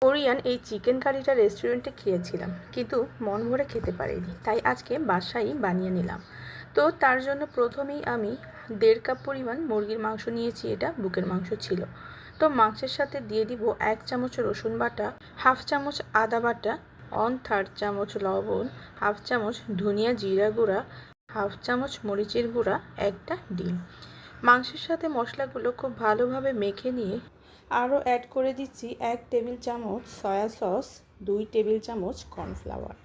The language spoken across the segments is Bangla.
কোরিয়ান এই চিকেন কারিটা রেস্টুরেন্টে খেয়েছিলাম, কিন্তু মন ভরে খেতে পারিনি, তাই আজকে বাসায় বানিয়ে নিলাম। তো তার জন্য প্রথমেই আমি 1.5 কাপ পরিমাণ মুরগির মাংস নিয়েছি। এটা বুকের মাংস ছিল। তো মাংসের সাথে দিয়ে দিব 1 চামচ রসুন বাটা, হাফ চামচ আদা বাটা, 1/3 চামচ লবণ, হাফ চামচ ধনিয়া জিরা গুঁড়া, হাফ চামচ মরিচের গুঁড়া, একটা ডিম। মাংসের সাথে মশলাগুলো খুব ভালোভাবে মেখে নিয়ে আরও অ্যাড করে দিচ্ছি 1 টেবিল চামচ সয়া সস, 2 টেবিল চামচ কর্নফ্লাওয়ার।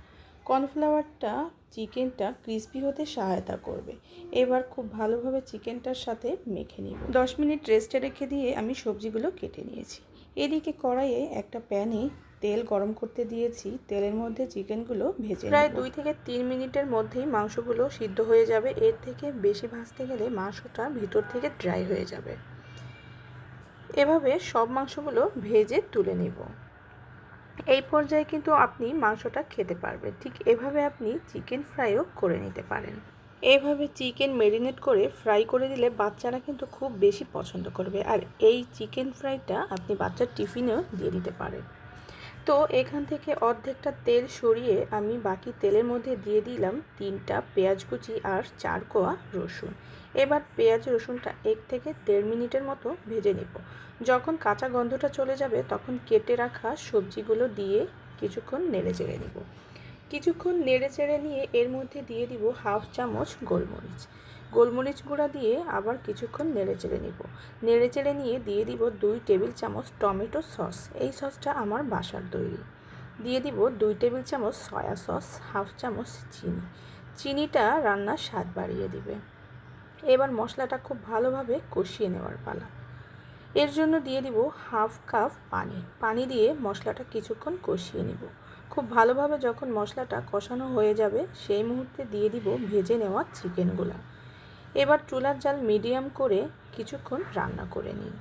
কর্নফ্লাওয়ারটা চিকেনটা ক্রিস্পি হতে সহায়তা করবে। এবার খুব ভালোভাবে চিকেনটার সাথে মেখে নিব। 10 মিনিট রেস্টে রেখে দিয়ে আমি সবজিগুলো কেটে নিয়েছি। এদিকে কড়াইয়ে একটা প্যানে তেল গরম করতে দিয়েছি। তেলের মধ্যে চিকেনগুলো ভেজে প্রায় 2 থেকে 3 মিনিটের মধ্যেই মাংসগুলো সিদ্ধ হয়ে যাবে। এর থেকে বেশি ভাজতে গেলে মাংসটা ভিতর থেকে ড্রাই হয়ে যাবে। এভাবে সব মাংসগুলো ভেজে তুলে নিব। এই পর্যায়ে কিন্তু আপনি মাংসটা খেতে পারবেন। ঠিক এভাবে আপনি চিকেন ফ্রাইও করে নিতে পারেন। এইভাবে চিকেন ম্যারিনেট করে ফ্রাই করে দিলে বাচ্চারা কিন্তু খুব বেশি পছন্দ করবে। আর এই চিকেন ফ্রাইটা আপনি বাচ্চার টিফিনেও দিয়ে দিতে পারেন। তো এখান থেকে অর্ধেকটা তেল সরিয়ে আমি বাকি তেলের মধ্যে দিয়ে দিলাম 3টা পেঁয়াজ কুচি আর 4 কোয়া রসুন। এবার পেঁয়াজ রসুনটা 1 থেকে 1.5 মিনিটের মতো ভেজে নেব। যখন কাঁচা গন্ধটা চলে যাবে তখন কেটে রাখা সবজিগুলো দিয়ে কিছুক্ষণ নেড়েচেড়ে নেব। কিছুক্ষণ নেড়েচেড়ে নিয়ে এর মধ্যে দিয়ে দিব হাফ চামচ গোলমরিচ গুঁড়া দিয়ে আবার কিছুক্ষণ নেড়েচেড়ে নিব। নেড়েচেড়ে নিয়ে দিয়ে দিব 2 টেবিল চামচ টমেটো সস। এই সসটা আমার বাসার তৈরি। দিয়ে দিব 2 টেবিল চামচ সয়া সস, হাফ চামচ চিনি। চিনিটা রান্নার স্বাদ বাড়িয়ে দিবে। এবার মশলাটা খুব ভালোভাবে কষিয়ে নেওয়ার পালা। এর জন্য দিয়ে দিব হাফ কাপ পানি দিয়ে মশলাটা কিছুক্ষণ কষিয়ে নিব। খুব ভালোভাবে যখন মশলাটা কষানো হয়ে যাবে সেই মুহূর্তে দিয়ে দিব ভেজে নেওয়া চিকেনগুলো। এবার চুলার জাল মিডিয়াম করে কিছুক্ষণ রান্না করে নিন।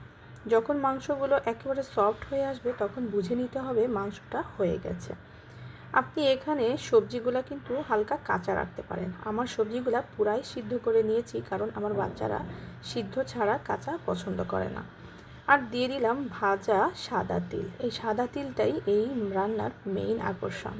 যখন মাংসগুলো একেবারে সফট হয়ে আসবে তখন বুঝে নিতে হবে মাংসটা হয়ে গেছে। আপনি এখানে সবজিগুলা কিন্তু হালকা কাঁচা রাখতে পারেন। আমার সবজিগুলা পুরাই সিদ্ধ করে নিয়েছি, কারণ আমার বাচ্চারা সিদ্ধ ছাড়া কাঁচা পছন্দ করে না। আর দিয়ে দিলাম ভাজা সাদা তিল। এই সাদা তিলটাই এই রান্নার মেইন আকর্ষণ।